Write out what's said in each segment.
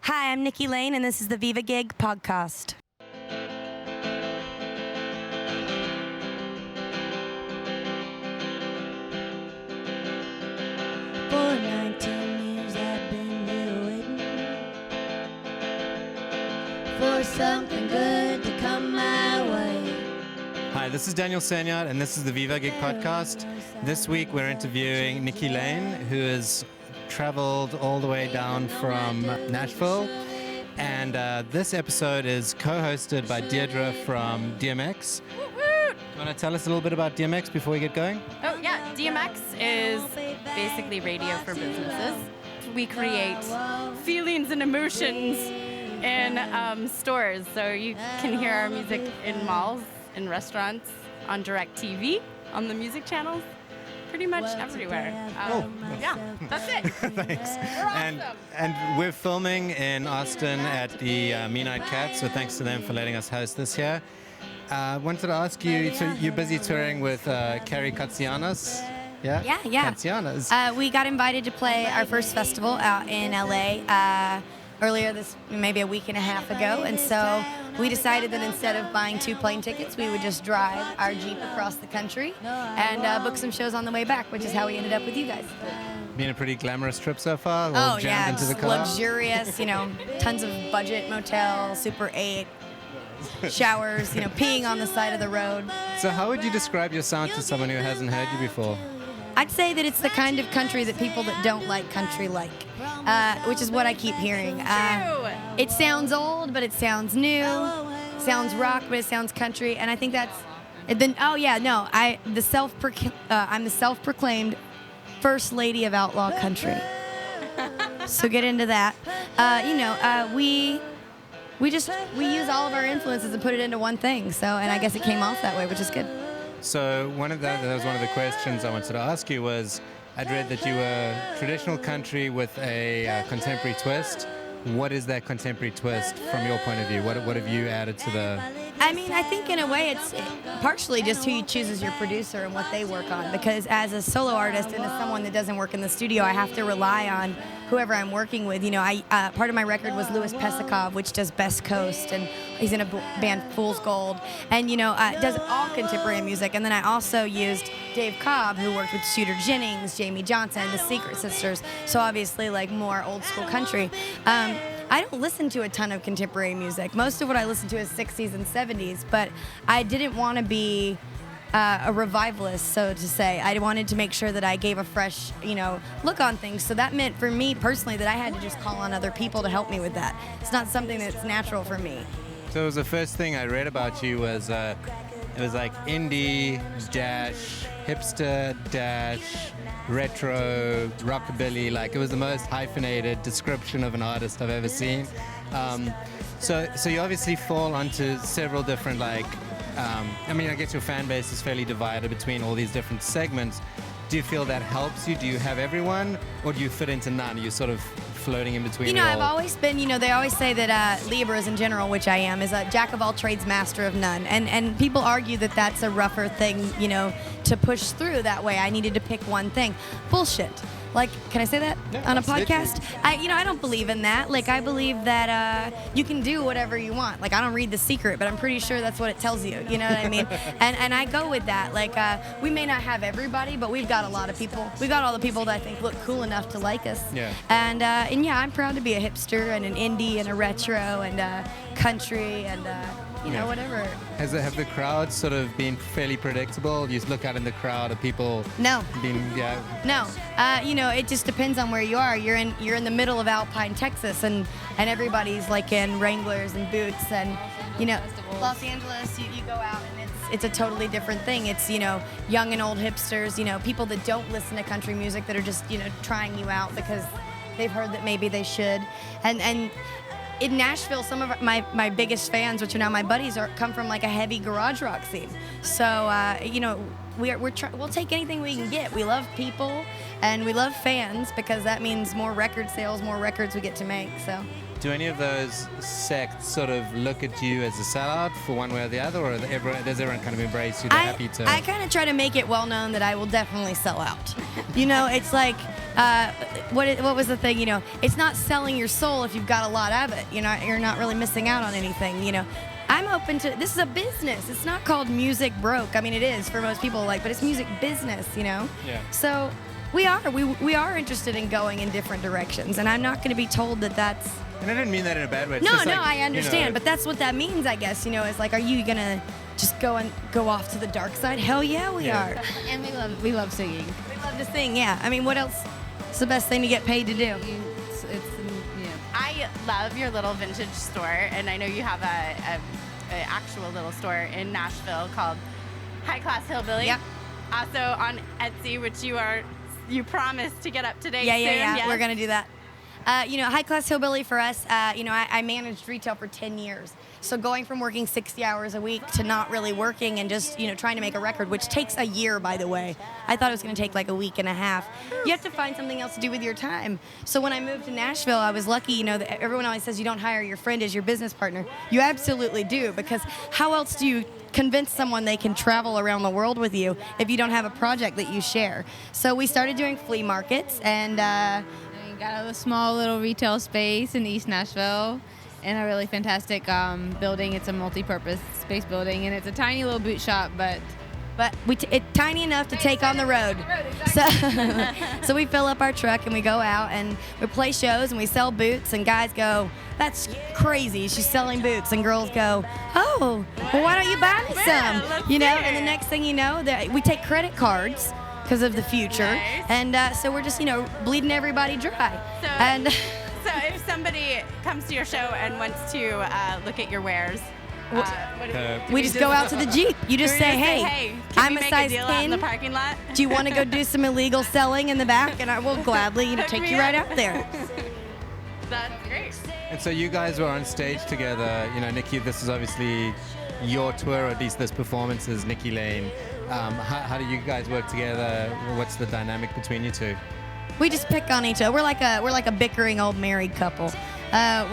Hi, I'm Nikki Lane, and this is the Vivogig podcast. For 19 years I've been here waiting for something good to come my way. Hi, this is Daniel Senyard, and this is the Vivogig podcast. This week we're interviewing Nikki Lane, who has traveled all the way down from Nashville. And this episode is co-hosted by Deirdre from DMX. You want to tell us a little bit about DMX before we get going? Oh, yeah. DMX is basically radio for businesses. We create feelings and emotions in stores. So you can hear our music in malls, in restaurants, on direct TV, on the music channels, pretty much everywhere. Yeah, that's it. Thanks. We're awesome. And we're filming in Austin at the Midnight Cat, so thanks to them for letting us host this here. Wanted to ask you, so you're busy touring with Carey Kotsionis? Yeah? Yeah. Kotsionis. We got invited to play our first festival out in LA earlier maybe a week and a half ago, and so we decided that instead of buying 2 plane tickets, we would just drive our Jeep across the country and book some shows on the way back, which is how we ended up with you guys. Been a pretty glamorous trip so far? All jammed into the car? Luxurious, tons of budget motels, Super 8, showers, peeing on the side of the road. So how would you describe your sound to someone who hasn't heard you before? I'd say that it's the kind of country that people that don't like country like, which is what I keep hearing. It sounds old, but it sounds new. Sounds rock, but it sounds country, and I think that's. I'm the self-proclaimed first lady of outlaw country. So get into that. We use all of our influences and put it into one thing. So, and I guess it came off that way, which is good. So that was one of the questions I wanted to ask you was, I'd read that you were traditional country with a contemporary twist. What is that contemporary twist from your point of view? What have you added to the... I think in a way it's partially just who you choose as your producer and what they work on, because as a solo artist and as someone that doesn't work in the studio, I have to rely on whoever I'm working with. Part of my record was Louis Pesikov, which does Best Coast, and he's in a band Fool's Gold, and does all contemporary music. And then I also used Dave Cobb, who worked with Shooter Jennings, Jamie Johnson, the Secret Sisters, so obviously like more old school country. I don't listen to a ton of contemporary music. Most of what I listen to is 60s and 70s, but I didn't want to be a revivalist, so to say. I wanted to make sure that I gave a fresh, look on things. So that meant for me personally that I had to just call on other people to help me with that. It's not something that's natural for me. So it was the first thing I read about you was it was like indie dash hipster dash retro rockabilly. Like, it was the most hyphenated description of an artist I've ever seen. So you obviously fall onto several different I guess your fan base is fairly divided between all these different segments. Do you feel that helps you? Do you have everyone, or do you fit into none? Are you sort of floating in between? I've always been, they always say that Libras in general, which I am, is a jack of all trades, master of none. And people argue that that's a rougher thing, to push through that way. I needed to pick one thing. Bullshit. Like, can I say that on a podcast? I don't believe in that. Like, I believe that you can do whatever you want. Like, I don't read The Secret, but I'm pretty sure that's what it tells you. You know what I mean? and I go with that. Like, we may not have everybody, but we've got a lot of people. We've got all the people that I think look cool enough to like us. Yeah. And yeah, I'm proud to be a hipster and an indie and a retro and country and whatever. Have the crowds sort of been fairly predictable? You look out in the crowd of people. No. No. It just depends on where you are. You're in the middle of Alpine, Texas, and everybody's like in Wranglers and boots, and Los Angeles. You go out and it's a totally different thing. It's young and old hipsters. People that don't listen to country music that are just trying you out because they've heard that maybe they should, and. In Nashville, some of my biggest fans, which are now my buddies, come from like a heavy garage rock scene. So, we'll take anything we can get. We love people and we love fans because that means more record sales, more records we get to make. So. Do any of those sects sort of look at you as a sellout for one way or the other, or does everyone kind of embrace you? They're happy to. I kind of try to make it well known that I will definitely sell out. You know, it's like, what was the thing? You know, it's not selling your soul if you've got a lot of it. You know, you're not really missing out on anything. You know, I'm open to. This is a business. It's not called music broke. I mean, it is for most people, but it's music business. You know. Yeah. So we are interested in going in different directions, and I'm not going to be told that that's. And I didn't mean that in a bad way. It's No, just like, I understand, you know, but that's what that means, I guess. You know, it's like, are you gonna just go off to the dark side? Hell yeah, we are. And we love singing. We love to sing, yeah. I mean, what else is the best thing to get paid to do? I love your little vintage store, and I know you have a actual little store in Nashville called High Class Hillbilly. Yep. Also on Etsy, which you promised to get up to date Yeah, soon. Yes. We're gonna do that. You know, High Class Hillbilly for us, you know, I managed retail for 10 years. So going from working 60 hours a week to not really working and just, you know, trying to make a record, which takes a year, by the way. I thought it was going to take like a week and a half. You have to find something else to do with your time. So when I moved to Nashville, I was lucky, you know, that everyone always says you don't hire your friend as your business partner. You absolutely do, because how else do you convince someone they can travel around the world with you if you don't have a project that you share? So we started doing flea markets, and We got a small little retail space in East Nashville in a really fantastic building. It's a multi-purpose space building, and it's a tiny little boot shop, but it's tiny enough to take on the road. So we fill up our truck and we go out and we play shows and we sell boots, and guys go, "That's crazy, she's selling boots," and girls go, "Oh, well, why don't you buy me some?" You know, and the next thing you know, that we take credit cards because of the future, Nice. and so we're just, you know, bleeding everybody dry. So if somebody comes to your show and wants to look at your wares, what do we just go out to the Jeep. You just say, "Hey, can I'm we a make size a deal out in 10. the parking lot?" Do you want to go do some illegal selling in the back?" And I will gladly, you know, Hook take me you right up. out there. That's great. And so you guys were on stage together. You know, Nikki, this is obviously your tour, or at least this performance is Nikki Lane. How do you guys work together? What's the dynamic between you two? We just pick on each other. We're like a bickering old married couple.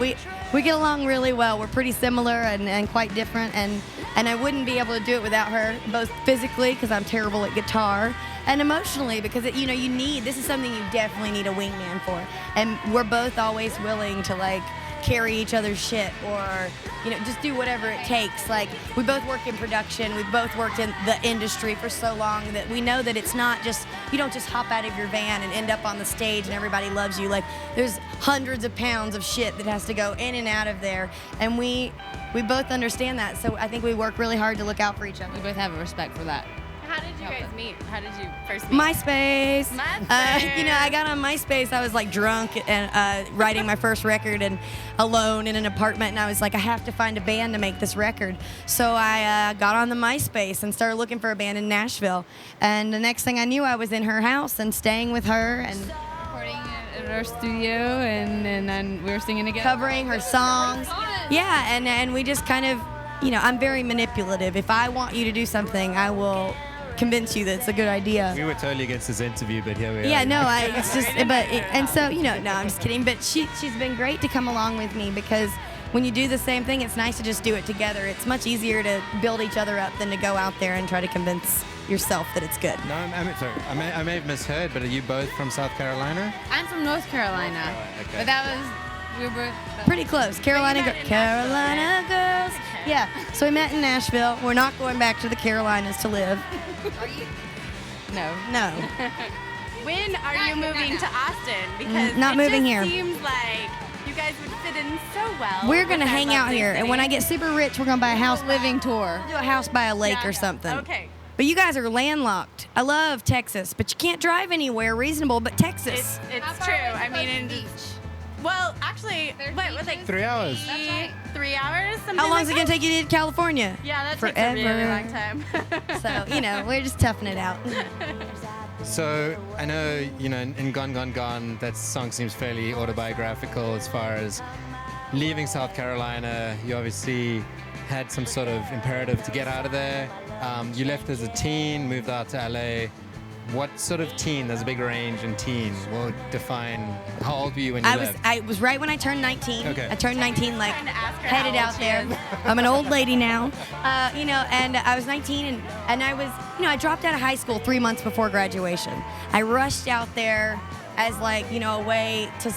We get along really well. We're pretty similar and quite different. And I wouldn't be able to do it without her, both physically because I'm terrible at guitar, and emotionally because you know, this is something you definitely need a wingman for. And we're both always willing to like carry each other's shit, or you know, just do whatever it takes. Like, we both work in production, we've both worked in the industry for so long that we know that it's not just, you don't just hop out of your van and end up on the stage and everybody loves you. Like, there's hundreds of pounds of shit that has to go in and out of there, and we both understand that. So I think we work really hard to look out for each other. we both have a respect for that. How did you guys meet? How did you first meet? MySpace. MySpace. You know, I got on MySpace. I was like drunk and writing my first record and alone in an apartment, and I was like, I have to find a band to make this record. So I got on the MySpace and started looking for a band in Nashville. And the next thing I knew, I was in her house and staying with her and Recording at our studio, and then we were singing together. covering her songs. Yeah, and we just kind of, you know, I'm very manipulative. If I want you to do something, I will convince you that it's a good idea. We were totally against this interview, but here we are. Yeah, no, it's just, and so, you know, no, I'm just kidding. But she's been great to come along with me, because when you do the same thing, it's nice to just do it together. It's much easier to build each other up than to go out there and try to convince yourself that it's good. No, sorry. I may have misheard, but are you both from South Carolina? I'm from North Carolina, Okay. but that was we were Pretty close. Carolina girls. Yeah. So we met in Nashville. We're not going back to the Carolinas to live. no. No. When are you moving to Austin? Because Not moving here. It seems like you guys would fit in so well. We're with gonna our hang out lovely here, and when I city. get super rich, we're gonna buy a house. Living tour. Do a house by a lake Yeah. or something. Okay. But you guys are landlocked. I love Texas, but you can't drive anywhere reasonable but Texas. It's true. I mean, well, actually, what was like 3 hours. 3 hours? Something How long like is it gonna that? take you to get to California? Yeah, that Forever. takes a really long time. So, you know, we're just toughing it out. So I know, you know, in Gone, Gone, Gone, that song seems fairly autobiographical as far as leaving South Carolina. You obviously had some sort of imperative to get out of there. You left as a teen, moved out to LA. What sort of teen? There's a big range in teen. What would define, how old were you when you left? I was right when I turned 19. Okay. I turned 19, like, Trying to ask her headed how out old she there. is. I'm an old lady now. And I was 19, and I was, I dropped out of high school 3 months before graduation. I rushed out there as, like, a way to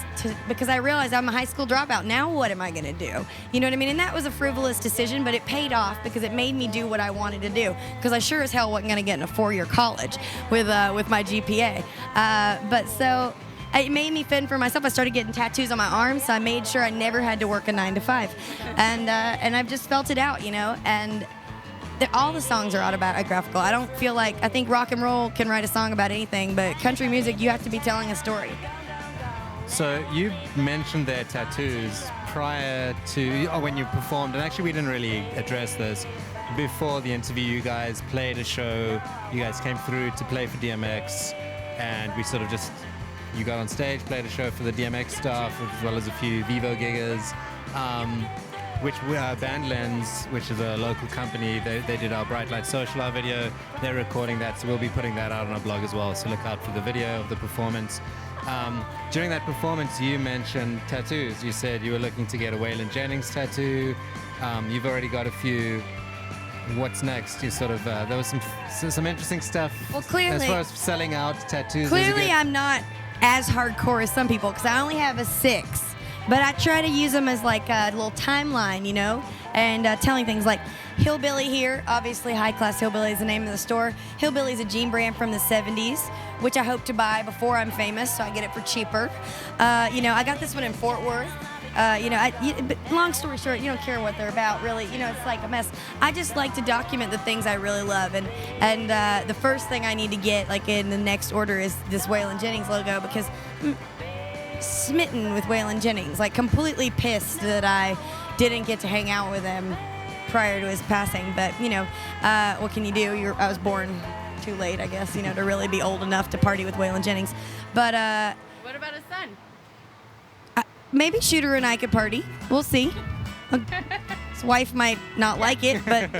because I realized I'm a high school dropout. Now what am I going to do? You know what I mean? And that was a frivolous decision, but it paid off because it made me do what I wanted to do. Because I sure as hell wasn't going to get in a 4-year college with my GPA. But so it made me fend for myself. I started getting tattoos on my arms, so I made sure I never had to work a 9 to 5. And I've just felt it out, and all the songs are autobiographical. I think rock and roll can write a song about anything, but country music, you have to be telling a story. So you mentioned their tattoos prior to, when you performed, and actually we didn't really address this. Before the interview, you guys played a show, you guys came through to play for DMX, and we sort of you got on stage, played a show for the DMX staff, as well as a few Vivogiggers. Which bandLENS, which is a local company, they did our Bright Light Social Hour video. They're recording that, so we'll be putting that out on our blog as well. So look out for the video of the performance. During that performance, you mentioned tattoos. You said you were looking to get a Waylon Jennings tattoo. You've already got a few. What's next? You sort of there was some interesting stuff. Well, clearly, as far as selling out tattoos. Clearly, I'm not as hardcore as some people because I only have a 6. But I try to use them as like a little timeline, and telling things like Hillbilly here. Obviously, High Class Hillbilly is the name of the store. Hillbilly is a jean brand from the 70s, which I hope to buy before I'm famous, so I get it for cheaper. I got this one in Fort Worth. But long story short, you don't care what they're about, really. It's like a mess. I just like to document the things I really love, and the first thing I need to get, like in the next order, is this Waylon Jennings logo because smitten with Waylon Jennings, like completely pissed that I didn't get to hang out with him prior to his passing. But what can you do? I was born too late, I guess, to really be old enough to party with Waylon Jennings. But What about his son? maybe Shooter and I could party. We'll see. His wife might not like it, but She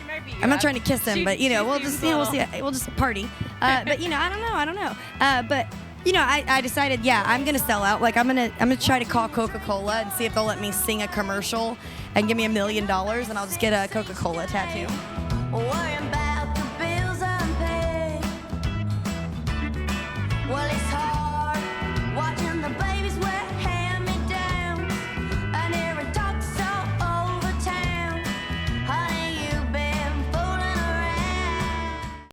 might be. I'm not trying to kiss him. But we'll seems just a we'll little- see. We'll just party. But I don't know. But I decided, I'm gonna sell out. Like I'm gonna try to call Coca-Cola and see if they'll let me sing a commercial and give me $1 million, and I'll just get a Coca-Cola tattoo.